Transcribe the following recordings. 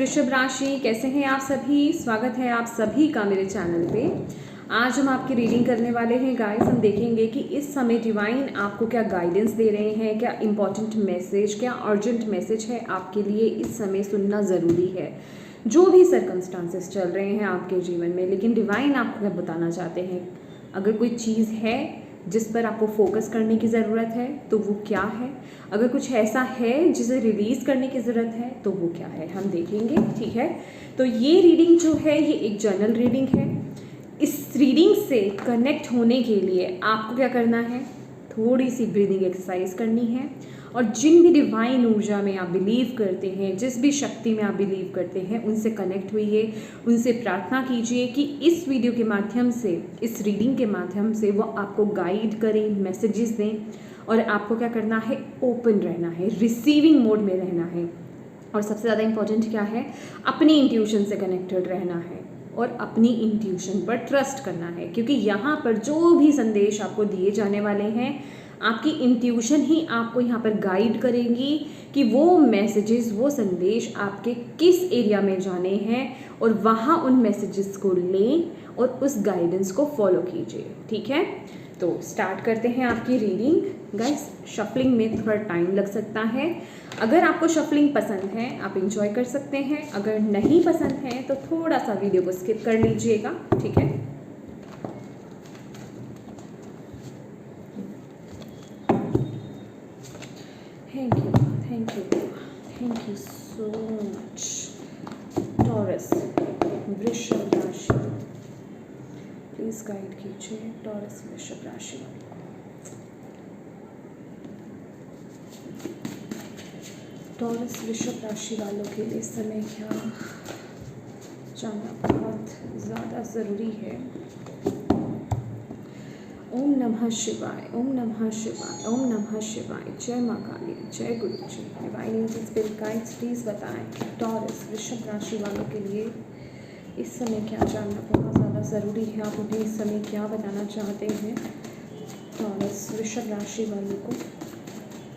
वृषभ राशि, कैसे हैं आप सभी। स्वागत है आप सभी का मेरे चैनल पे। आज हम आपकी रीडिंग करने वाले हैं गाइस। हम देखेंगे कि इस समय डिवाइन आपको क्या गाइडेंस दे रहे हैं, क्या इंपॉर्टेंट मैसेज, क्या अर्जेंट मैसेज है आपके लिए इस समय सुनना ज़रूरी है। जो भी सर्कमस्टांसेस चल रहे हैं आपके जीवन में, लेकिन डिवाइन आपको क्या बताना चाहते हैं। अगर कोई चीज़ है जिस पर आपको फोकस करने की ज़रूरत है तो वो क्या है, अगर कुछ ऐसा है जिसे रिलीज़ करने की ज़रूरत है तो वो क्या है, हम देखेंगे। ठीक है, तो ये रीडिंग जो है ये एक जनरल रीडिंग है। इस रीडिंग से कनेक्ट होने के लिए आपको क्या करना है, थोड़ी सी ब्रीदिंग एक्सरसाइज करनी है। और जिन भी डिवाइन ऊर्जा में आप बिलीव करते हैं, जिस भी शक्ति में आप बिलीव करते हैं, उनसे कनेक्ट हुइए, उनसे प्रार्थना कीजिए कि इस वीडियो के माध्यम से, इस रीडिंग के माध्यम से वो आपको गाइड करें, मैसेजेस दें। और आपको क्या करना है, ओपन रहना है, रिसीविंग मोड में रहना है। और सबसे ज़्यादा इम्पॉर्टेंट क्या है, अपनी इंट्यूशन से कनेक्टेड रहना है और अपनी इंट्यूशन पर ट्रस्ट करना है। क्योंकि यहाँ पर जो भी संदेश आपको दिए जाने वाले हैं, आपकी इंट्यूशन ही आपको यहाँ पर गाइड करेंगी कि वो मैसेजेस, वो संदेश आपके किस एरिया में जाने हैं, और वहाँ उन मैसेजेस को लें और उस गाइडेंस को फॉलो कीजिए। ठीक है, तो स्टार्ट करते हैं आपकी रीडिंग। गाइस, शफलिंग में थोड़ा टाइम लग सकता है। अगर आपको शफलिंग पसंद है आप इंजॉय कर सकते हैं, अगर नहीं पसंद है तो थोड़ा सा वीडियो को स्किप कर लीजिएगा। ठीक है, thank you so much. Taurus वृषभ राशि, प्लीज गाइड कीजिए टॉरस वृषभ राशि वालों को। टॉरस वृषभ राशि वालों के लिए इस समय क्या जानना बहुत ज़्यादा ज़रूरी है। ओम नमः शिवाय, ओम नमः शिवाय, ओम नमः शिवाय। जय माँ काली, जय गुरु जी। Divine angels, spirit guides, please बताएं कि टॉरस वृषभ राशि वालों के लिए इस समय क्या जानना बहुत ज़्यादा ज़रूरी है। आप उन्हें इस समय क्या बताना चाहते हैं। टॉरस वृषभ राशि वालों को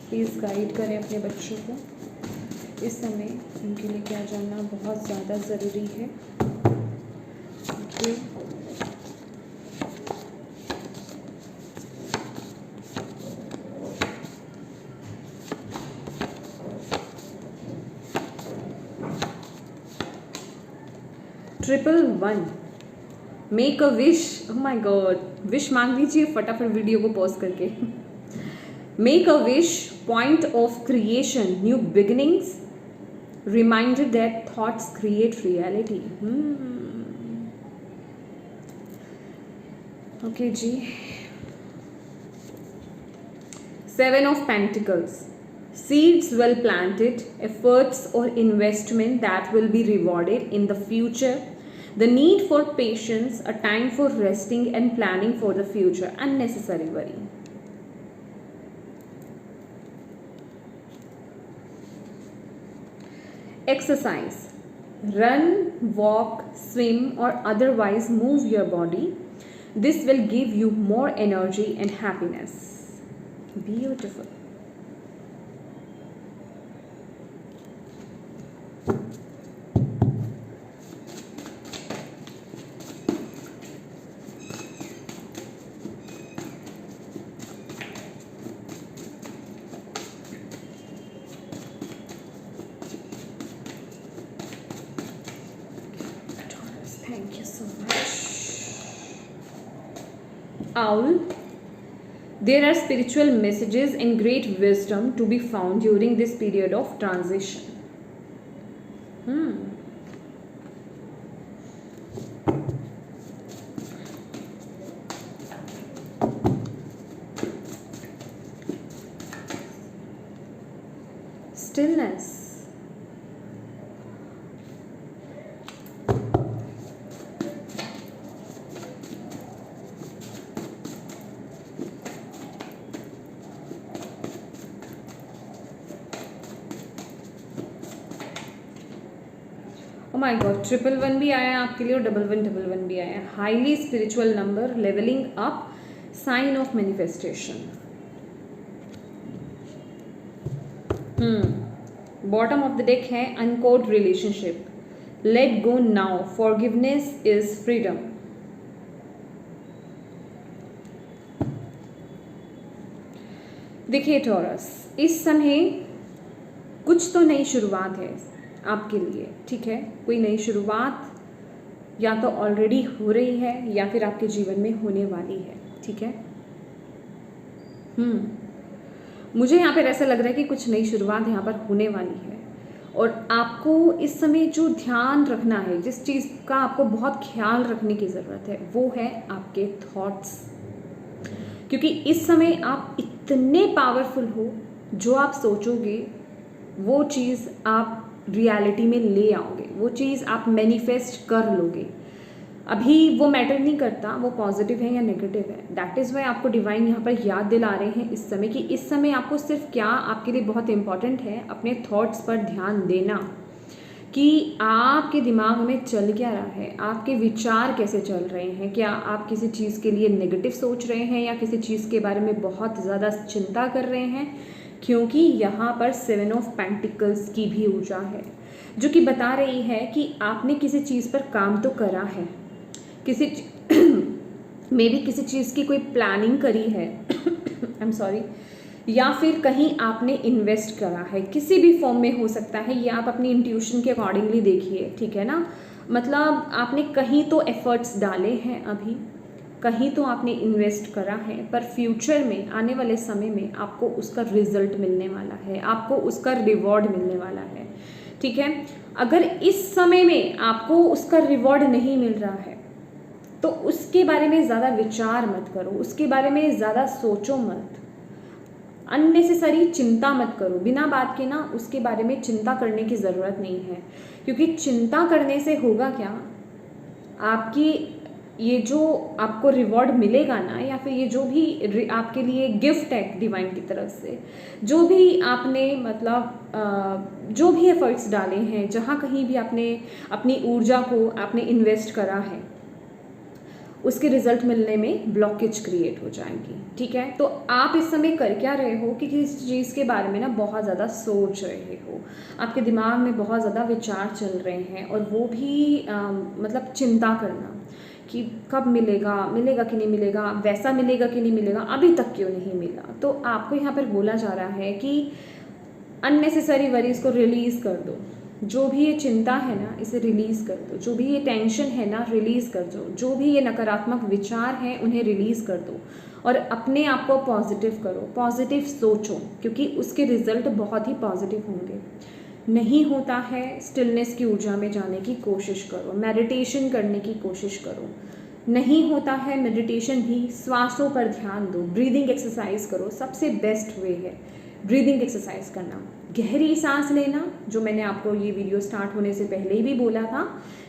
प्लीज़ गाइड करें अपने बच्चों को। इस समय उनके लिए क्या जानना बहुत ज़्यादा ज़रूरी है। Okay, triple 1, make a wish. Oh my god, wish मांग लीजिए फटाफट वीडियो को पॉज करके। Make a wish, point of creation, new beginnings, reminder that thoughts create reality. Okay जी। 7 of pentacles, seeds well planted, efforts or investment that will be rewarded in the future, the need for patience, a time for resting and planning for the future, unnecessary worry. Exercise, run, walk, swim or otherwise move your body. This will give you more energy and happiness. Beautiful. Thank you so much. Owl, there are spiritual messages and great wisdom to be found during this period of transition. Stillness, oh my god, 111 भी आया आपके लिए और 1111 भी आया। Highly spiritual number, levelling up, sign of manifestation. Bottom of the deck है अनकोड relationship, let go now, forgiveness is freedom. देखिए टॉरस, इस समय कुछ तो नई शुरुआत है आपके लिए, ठीक है। कोई नई शुरुआत या तो ऑलरेडी हो रही है या फिर आपके जीवन में होने वाली है, ठीक है। मुझे यहाँ पर ऐसा लग रहा है कि कुछ नई शुरुआत यहाँ पर होने वाली है, और आपको इस समय जो ध्यान रखना है, जिस चीज़ का आपको बहुत ख्याल रखने की ज़रूरत है, वो है आपके थॉट्स। क्योंकि इस समय आप इतने पावरफुल हो, जो आप सोचोगे वो चीज़ आप रियलिटी में ले आओगे, वो चीज़ आप मैनिफेस्ट कर लोगे। अभी वो मैटर नहीं करता वो पॉजिटिव है या नेगेटिव है। दैट इज़ वाई आपको डिवाइन यहाँ पर याद दिला रहे हैं इस समय कि इस समय आपको सिर्फ क्या आपके लिए बहुत इंपॉर्टेंट है, अपने थॉट्स पर ध्यान देना कि आपके दिमाग में चल क्या रहा है, आपके विचार कैसे चल रहे हैं। क्या आप किसी चीज़ के लिए नेगेटिव सोच रहे हैं या किसी चीज़ के बारे में बहुत ज़्यादा चिंता कर रहे हैं, क्योंकि यहाँ पर 7 ऑफ पेंटिकल्स की भी ऊर्जा है, जो कि बता रही है कि आपने किसी चीज़ पर काम तो करा है, किसी मे भी किसी चीज़ की कोई प्लानिंग करी है आई एम सॉरी, या फिर कहीं आपने इन्वेस्ट करा है, किसी भी फॉर्म में हो सकता है। ये आप अपनी इंट्यूशन के अकॉर्डिंगली देखिए, ठीक है ना। मतलब आपने कहीं तो एफर्ट्स डाले हैं, अभी कहीं तो आपने इन्वेस्ट करा है, पर फ्यूचर में आने वाले समय में आपको उसका रिजल्ट मिलने वाला है, आपको उसका रिवॉर्ड मिलने वाला है, ठीक है। अगर इस समय में आपको उसका रिवॉर्ड नहीं मिल रहा है तो उसके बारे में ज़्यादा विचार मत करो, उसके बारे में ज़्यादा सोचो मत, अननेसेसरी चिंता मत करो। बिना बात के ना उसके बारे में चिंता करने की ज़रूरत नहीं है, क्योंकि चिंता करने से होगा क्या, आपकी ये जो आपको रिवॉर्ड मिलेगा ना, या फिर ये जो भी आपके लिए गिफ्ट है डिवाइन की तरफ से, जो भी आपने मतलब जो भी एफर्ट्स डाले हैं, जहाँ कहीं भी आपने अपनी ऊर्जा को आपने इन्वेस्ट करा है, उसके रिजल्ट मिलने में ब्लॉकेज क्रिएट हो जाएगी, ठीक है। तो आप इस समय कर क्या रहे हो कि किसी चीज़ के बारे में ना बहुत ज़्यादा सोच रहे हो, आपके दिमाग में बहुत ज़्यादा विचार चल रहे हैं, और वो भी मतलब चिंता करना कि कब मिलेगा, मिलेगा कि नहीं मिलेगा, वैसा मिलेगा कि नहीं मिलेगा, अभी तक क्यों नहीं मिला। तो आपको यहाँ पर बोला जा रहा है कि अननेसेसरी वरीज को रिलीज़ कर दो, जो भी ये चिंता है ना इसे रिलीज़ कर दो, जो भी ये टेंशन है ना रिलीज़ कर दो, जो भी ये नकारात्मक विचार हैं उन्हें रिलीज़ कर दो, और अपने आप को पॉजिटिव करो, पॉजिटिव सोचो, क्योंकि उसके रिजल्ट बहुत ही पॉजिटिव होंगे। नहीं होता है स्टिलनेस की ऊर्जा में जाने की कोशिश करो, मेडिटेशन करने की कोशिश करो। नहीं होता है मेडिटेशन भी, श्वासों पर ध्यान दो, ब्रीदिंग एक्सरसाइज करो, सबसे बेस्ट वे है ब्रीदिंग एक्सरसाइज करना। गहरी सांस लेना, जो मैंने आपको ये वीडियो स्टार्ट होने से पहले ही भी बोला था,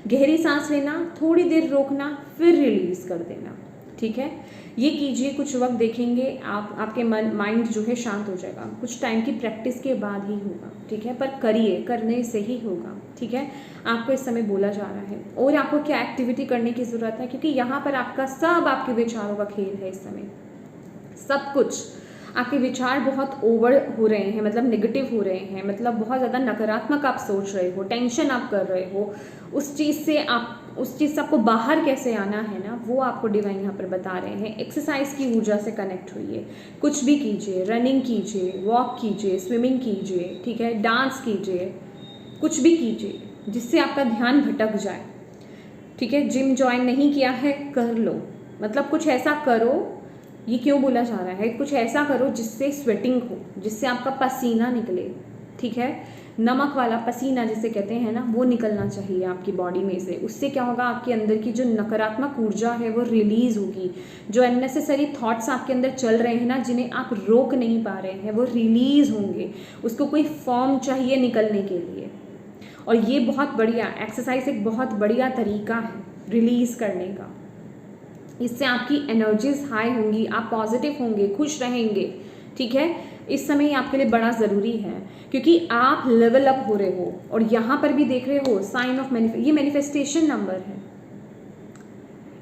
गहरी सांस लेना, थोड़ी देर रोकना, फिर रिलीज़ कर देना, ठीक है। ये कीजिए, कुछ वक्त देखेंगे आपके माइंड जो है शांत हो जाएगा। कुछ टाइम की प्रैक्टिस के बाद ही होगा, ठीक है, पर करिए, करने से ही होगा, ठीक है। आपको इस समय बोला जा रहा है, और आपको क्या एक्टिविटी करने की ज़रूरत है, क्योंकि यहाँ पर आपका सब आपके विचारों का खेल है। इस समय सब कुछ आपके विचार बहुत ओवर हो रहे हैं, मतलब नेगेटिव हो रहे हैं, मतलब बहुत ज़्यादा नकारात्मक आप सोच रहे हो, टेंशन आप कर रहे हो। उस चीज़ से आपको बाहर कैसे आना है ना, वो आपको डिवाइन यहाँ पर बता रहे हैं। एक्सरसाइज की ऊर्जा से कनेक्ट होइए, कुछ भी कीजिए, रनिंग कीजिए, वॉक कीजिए, स्विमिंग कीजिए, ठीक है, डांस कीजिए, कुछ भी कीजिए जिससे आपका ध्यान भटक जाए, ठीक है। जिम ज्वाइन नहीं किया है, कर लो, मतलब कुछ ऐसा करो। ये क्यों बोला जा रहा है, कुछ ऐसा करो जिससे स्वेटिंग हो, जिससे आपका पसीना निकले, ठीक है। नमक वाला पसीना जिसे कहते हैं ना, वो निकलना चाहिए आपकी बॉडी में से। उससे क्या होगा, आपके अंदर की जो नकारात्मक ऊर्जा है वो रिलीज़ होगी। जो अननेसेसरी थॉट्स आपके अंदर चल रहे हैं ना, जिन्हें आप रोक नहीं पा रहे हैं, वो रिलीज़ होंगे। उसको कोई फॉर्म चाहिए निकलने के लिए, और ये बहुत बढ़िया एक्सरसाइज, एक बहुत बढ़िया तरीका है रिलीज़ करने का। इससे आपकी एनर्जीज हाई होंगी, आप पॉजिटिव होंगे, खुश रहेंगे, ठीक है। इस समय आपके लिए बड़ा ज़रूरी है, क्योंकि आप लेवल अप हो रहे हो। और यहाँ पर भी देख रहे हो साइन ऑफ ये मैनिफेस्टेशन नंबर है,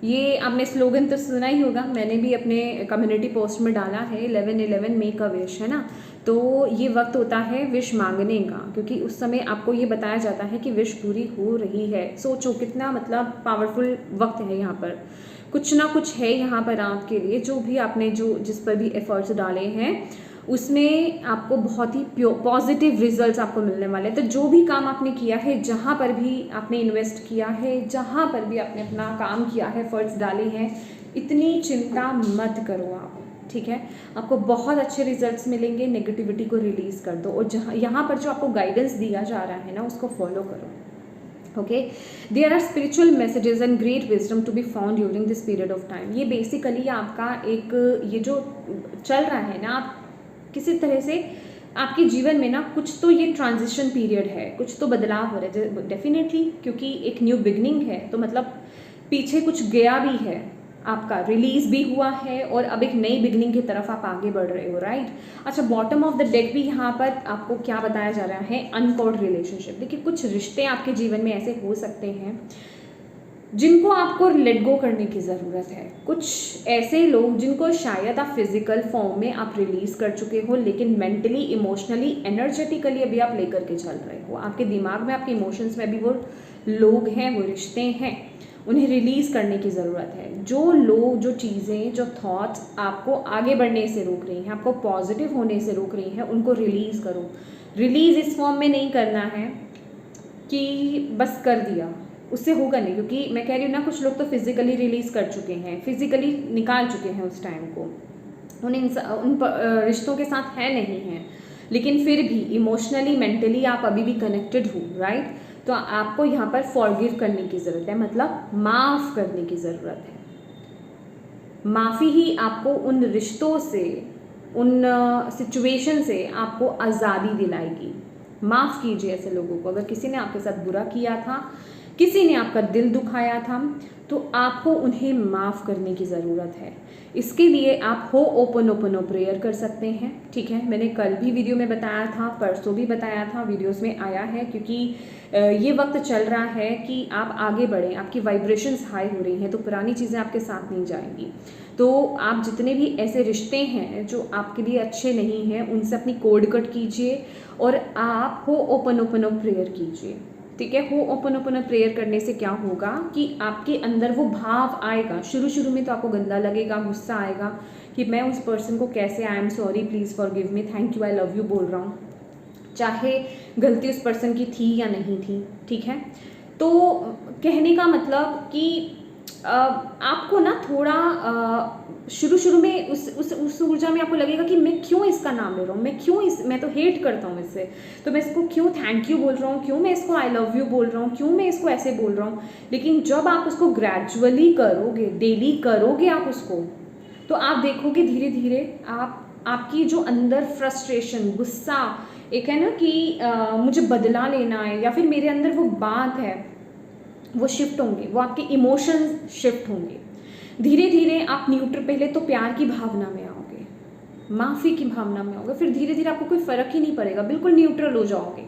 ये आपने स्लोगन तो सुना ही होगा, मैंने भी अपने कम्युनिटी पोस्ट में डाला है, 11/11 मेक अ विश, है ना। तो ये वक्त होता है विश मांगने का, क्योंकि उस समय आपको ये बताया जाता है कि विश पूरी हो रही है। सोचो कितना मतलब पावरफुल वक्त है यहाँ पर, कुछ ना कुछ है यहाँ पर आपके लिए। जो भी आपने जिस पर भी एफर्ट्स डाले हैं उसमें आपको बहुत ही पॉजिटिव रिजल्ट्स आपको मिलने वाले हैं। तो जो भी काम आपने किया है, जहाँ पर भी आपने इन्वेस्ट किया है, जहाँ पर भी आपने अपना काम किया है, एफर्ट्स डाले हैं, इतनी चिंता मत करो आप, ठीक है। आपको बहुत अच्छे रिजल्ट्स मिलेंगे। नेगेटिविटी को रिलीज़ कर दो और जहाँ यहाँ पर जो आपको गाइडेंस दिया जा रहा है ना, उसको फॉलो करो। Okay, there are spiritual messages and great wisdom to be found during this period of time. ये बेसिकली आपका एक ये जो चल रहा है ना, आप किसी तरह से आपके जीवन में ना कुछ तो ये ट्रांजिशन पीरियड है, कुछ तो बदलाव हो रहा है डेफिनेटली, क्योंकि एक न्यू बिगनिंग है। तो मतलब पीछे कुछ गया भी है, आपका रिलीज भी हुआ है और अब एक नई बिगनिंग की तरफ आप आगे बढ़ रहे हो, राइट। अच्छा, बॉटम ऑफ द डेक भी यहाँ पर आपको क्या बताया जा रहा है, अनकॉर्ड रिलेशनशिप। देखिए, कुछ रिश्ते आपके जीवन में ऐसे हो सकते हैं जिनको आपको लेट गो करने की ज़रूरत है। कुछ ऐसे लोग जिनको शायद आप फिजिकल फॉर्म में आप रिलीज़ कर चुके हो, लेकिन मेंटली, इमोशनली, एनर्जेटिकली अभी आप लेकर के चल रहे हो। आपके दिमाग में, आपके इमोशंस में अभी वो लोग हैं, वो रिश्ते हैं, उन्हें रिलीज़ करने की ज़रूरत है। जो लोग, जो चीज़ें, जो थॉट्स आपको आगे बढ़ने से रोक रही हैं, आपको पॉजिटिव होने से रोक रही हैं, उनको रिलीज़ करो। रिलीज़ इस फॉर्म में नहीं करना है कि बस कर दिया, उससे होगा नहीं। क्योंकि मैं कह रही हूँ ना, कुछ लोग तो फिजिकली रिलीज़ कर चुके हैं, फिजिकली निकाल चुके हैं उस टाइम को, उन रिश्तों के साथ है नहीं है, लेकिन फिर भी इमोशनली, मेंटली आप अभी भी कनेक्टेड हो, राइट। तो आपको यहाँ पर फॉरगिव करने की ज़रूरत है, मतलब माफ़ करने की ज़रूरत है। माफ़ी ही आपको उन रिश्तों से, उन सिचुएशन से आपको आज़ादी दिलाएगी। माफ़ कीजिए ऐसे लोगों को। अगर किसी ने आपके साथ बुरा किया था, किसी ने आपका दिल दुखाया था, तो आपको उन्हें माफ़ करने की ज़रूरत है। इसके लिए आप हो ओपन प्रेयर कर सकते हैं, ठीक है। मैंने कल भी वीडियो में बताया था, परसों भी बताया था, वीडियोस में आया है, क्योंकि ये वक्त चल रहा है कि आप आगे बढ़ें, आपकी वाइब्रेशंस हाई हो रही हैं, तो पुरानी चीज़ें आपके साथ नहीं जाएंगी। तो आप जितने भी ऐसे रिश्ते हैं जो आपके लिए अच्छे नहीं हैं, उनसे अपनी कोड कट कीजिए और आप हो ओपन प्रेयर कीजिए, ठीक है। हो ओपन प्रेयर करने से क्या होगा कि आपके अंदर वो भाव आएगा। शुरू में तो आपको गंदा लगेगा, गुस्सा आएगा कि मैं उस पर्सन को कैसे, I am sorry, please forgive me, thank you, I love you बोल रहा हूँ, चाहे गलती उस पर्सन की थी या नहीं थी, ठीक है। तो कहने का मतलब कि आपको ना थोड़ा शुरू में उस ऊर्जा में आपको लगेगा कि मैं क्यों इसका नाम ले रहा हूँ, मैं तो हेट करता हूँ इससे, तो मैं इसको क्यों थैंक यू बोल रहा हूँ, क्यों मैं इसको आई लव यू बोल रहा हूँ, क्यों मैं इसको ऐसे बोल रहा हूँ। लेकिन जब आप उसको ग्रेजुअली करोगे, डेली करोगे आप उसको, तो आप देखोगे धीरे धीरे आपकी जो अंदर फ्रस्ट्रेशन, गुस्सा, एक है ना कि मुझे बदला लेना है, या फिर मेरे अंदर वो बात है, वो शिफ्ट होंगे, वो आपके इमोशंस शिफ्ट होंगे। धीरे धीरे आप पहले तो प्यार की भावना में आओगे, माफ़ी की भावना में आओगे, फिर धीरे धीरे आपको कोई फ़र्क ही नहीं पड़ेगा, बिल्कुल न्यूट्रल हो जाओगे,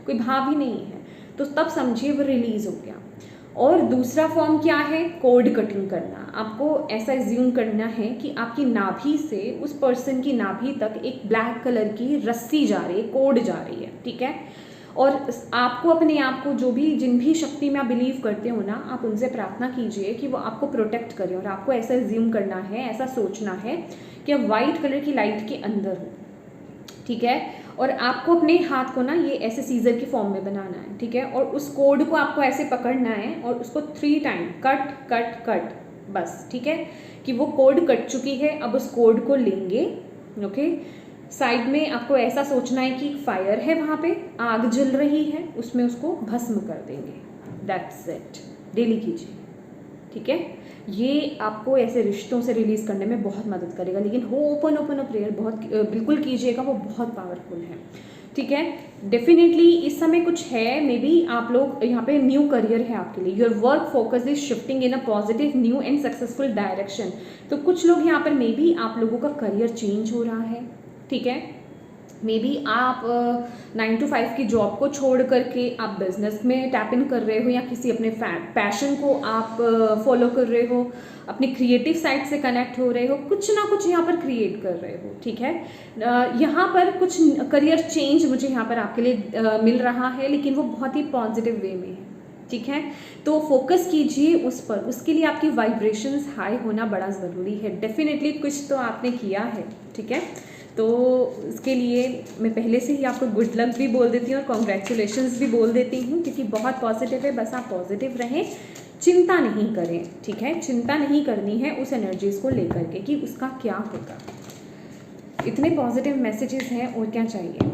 कोई भाव ही नहीं है। तो तब समझिए वो रिलीज़ हो गया। और दूसरा फॉर्म क्या है, कोड कटिंग करना। आपको ऐसा एज्यूम करना है कि आपकी नाभि से उस पर्सन की नाभि तक एक ब्लैक कलर की रस्सी जा रही है, कोड जा रही है, ठीक है। और आपको अपने आप को, जिन भी शक्ति में आप बिलीव करते हो ना, आप उनसे प्रार्थना कीजिए कि वो आपको प्रोटेक्ट करें। और आपको ऐसा एज्यूम करना है, ऐसा सोचना है कि आप वाइट कलर की लाइट के अंदर हो, ठीक है। और आपको अपने हाथ को ना ये ऐसे सीजर की फॉर्म में बनाना है, ठीक है। और उस कोड को आपको ऐसे पकड़ना है और उसको 3 टाइम कट कट कट, बस, ठीक है, कि वो कोड कट चुकी है। अब उस कोड को लेंगे, ओके। साइड में आपको ऐसा सोचना है कि फायर है, वहाँ पे आग जल रही है, उसमें उसको भस्म कर देंगे। That's it. डेली कीजिए, ठीक है। ये आपको ऐसे रिश्तों से रिलीज़ करने में बहुत मदद करेगा। लेकिन हो ओपन प्रेयर बहुत बिल्कुल कीजिएगा, वो बहुत पावरफुल है, ठीक है। डेफिनेटली इस समय कुछ है, मे बी आप लोग यहाँ पे न्यू करियर है आपके लिए, your work focus is shifting in a positive, new and successful direction. तो कुछ लोग यहाँ पर मे बी आप लोगों का करियर चेंज हो रहा है, ठीक है। मे बी आप 9 to 5 की जॉब को छोड़ करके आप बिजनेस में टैप इन कर रहे हो, या किसी अपने पैशन को आप फॉलो कर रहे हो, अपनी क्रिएटिव साइड से कनेक्ट हो रहे हो, कुछ ना कुछ यहाँ पर क्रिएट कर रहे हो, ठीक है। यहाँ पर कुछ करियर चेंज मुझे यहाँ पर आपके लिए मिल रहा है, लेकिन वो बहुत ही पॉजिटिव वे में है, ठीक है। तो फोकस कीजिए उस पर, उसके लिए आपकी वाइब्रेशंस हाई होना बड़ा ज़रूरी है। डेफिनेटली कुछ तो आपने किया है, ठीक है। तो इसके लिए मैं पहले से ही आपको गुड लक भी बोल देती हूँ और कॉन्ग्रेचुलेशंस भी बोल देती हूँ, क्योंकि बहुत पॉजिटिव है। बस आप पॉजिटिव रहें, चिंता नहीं करें, ठीक है। चिंता नहीं करनी है उस एनर्जीज़ को लेकर के कि उसका क्या होगा। इतने पॉजिटिव मैसेजेस हैं, और क्या चाहिए।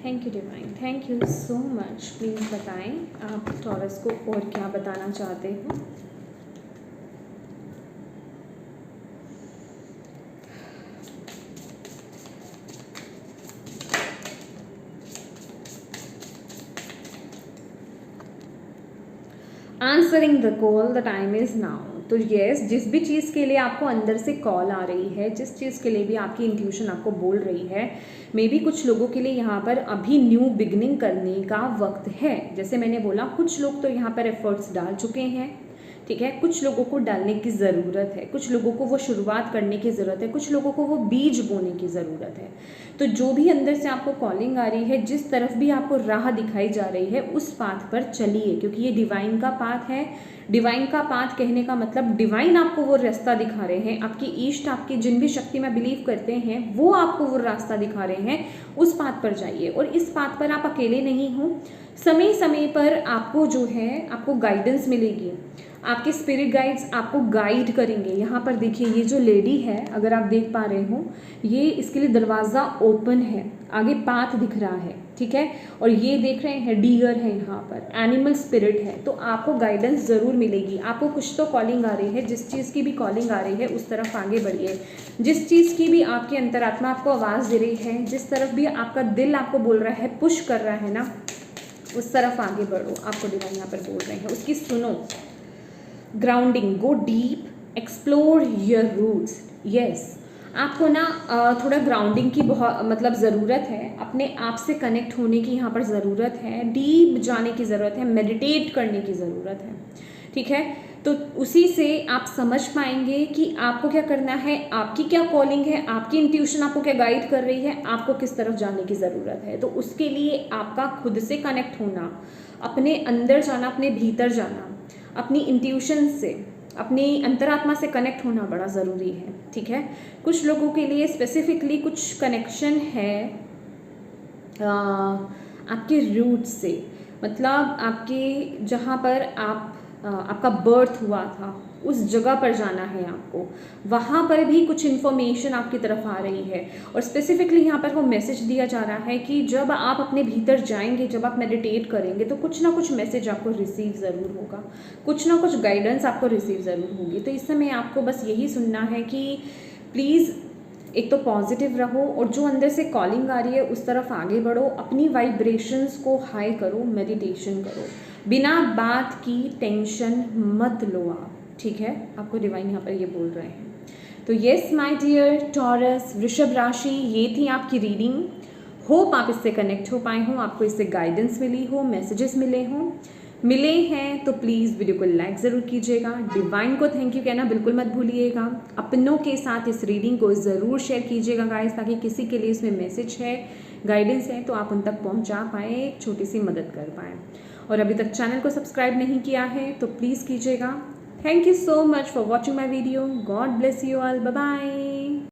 Thank you divine, thank you so much. Please बताएं आप टॉरस को और क्या बताना चाहते हो। Answering the call, the time is now. तो यस, जिस भी चीज़ के लिए आपको अंदर से कॉल आ रही है, जिस चीज़ के लिए भी आपकी इंट्यूशन आपको बोल रही है, मे बी कुछ लोगों के लिए यहाँ पर अभी न्यू बिगनिंग करने का वक्त है। जैसे मैंने बोला, कुछ लोग तो यहाँ पर एफर्ट्स डाल चुके हैं, ठीक है। कुछ लोगों को डालने की ज़रूरत है, कुछ लोगों को वो शुरुआत करने की ज़रूरत है, कुछ लोगों को वो बीज बोने की ज़रूरत है। तो जो भी अंदर से आपको कॉलिंग आ रही है, जिस तरफ भी आपको राह दिखाई जा रही है, उस पाथ पर चलिए, क्योंकि ये डिवाइन का पाथ है। डिवाइन का पाथ कहने का मतलब डिवाइन आपको वो रास्ता दिखा रहे हैं। आपकी ईष्ट, आपकी जिन भी शक्ति में बिलीव करते हैं, वो आपको वो रास्ता दिखा रहे हैं। उस पाथ पर जाइए, और इस पाथ पर आप अकेले नहीं हो। समय समय पर आपको जो है, आपको गाइडेंस मिलेगी। आपके स्पिरिट गाइड्स आपको गाइड करेंगे। यहाँ पर देखिए, ये जो लेडी है, अगर आप देख पा रहे हो, ये इसके लिए दरवाज़ा ओपन है, आगे पाथ दिख रहा है, ठीक है। और ये देख रहे हैं, डियर है, यहाँ पर एनिमल स्पिरिट है। तो आपको गाइडेंस ज़रूर मिलेगी। आपको कुछ तो कॉलिंग आ रही है, जिस चीज़ की भी कॉलिंग आ रही है उस तरफ आगे बढ़िए। जिस चीज़ की भी आपकी अंतरात्मा आपको आवाज़ दे रही है, जिस तरफ भी आपका दिल आपको बोल रहा है, पुश कर रहा है ना, उस तरफ आगे बढ़ो। आपको डिवाइन यहाँ पर बोल रहे हैं, उसकी सुनो। Grounding, go deep, explore your roots. Yes, आपको ना थोड़ा ग्राउंडिंग की बहुत मतलब ज़रूरत है। अपने आप से कनेक्ट होने की यहाँ पर ज़रूरत है, डीप जाने की ज़रूरत है, मेडिटेट करने की ज़रूरत है, ठीक है। तो उसी से आप समझ पाएंगे कि आपको क्या करना है, आपकी क्या कॉलिंग है, आपकी इंट्यूशन आपको क्या गाइड कर रही है, आपको किस तरफ जाने की ज़रूरत है। तो उसके लिए आपका खुद से कनेक्ट होना, अपने अंदर जाना, अपने भीतर जाना, अपनी इंट्यूशन से, अपनी अंतरात्मा से कनेक्ट होना बड़ा ज़रूरी है, ठीक है। कुछ लोगों के लिए स्पेसिफिकली कुछ कनेक्शन है आपके रूट से, मतलब आपके जहाँ पर आपका बर्थ हुआ था, उस जगह पर जाना है आपको। वहाँ पर भी कुछ इन्फॉर्मेशन आपकी तरफ आ रही है, और स्पेसिफिकली यहाँ पर वो मैसेज दिया जा रहा है कि जब आप अपने भीतर जाएंगे, जब आप मेडिटेट करेंगे, तो कुछ ना कुछ मैसेज आपको रिसीव ज़रूर होगा, कुछ ना कुछ गाइडेंस आपको रिसीव ज़रूर होगी। तो इस समय आपको बस यही सुनना है कि प्लीज़ एक तो पॉजिटिव रहो, और जो अंदर से कॉलिंग आ रही है उस तरफ आगे बढ़ो। अपनी वाइब्रेशंस को हाई करो, मेडिटेशन करो, बिना बात की टेंशन मत लो आप, ठीक है। आपको डिवाइन यहाँ पर ये बोल रहे हैं। तो येस माय डियर टॉरस, वृषभ राशि, ये थी आपकी रीडिंग। होप आप इससे कनेक्ट हो पाए हों, आपको इससे गाइडेंस मिली हो, मैसेजेस मिले हैं तो प्लीज़ वीडियो को लाइक ज़रूर कीजिएगा। डिवाइन को थैंक यू कहना बिल्कुल मत भूलिएगा। अपनों के साथ इस रीडिंग को ज़रूर शेयर कीजिएगा गाइस, ताकि किसी के लिए इसमें मैसेज है, गाइडेंस है, तो आप उन तक पहुंचा पाएँ, एक छोटी सी मदद कर पाएँ। और अभी तक चैनल को सब्सक्राइब नहीं किया है तो प्लीज़ कीजिएगा। Thank you so much for watching my video. God bless you all. Bye bye.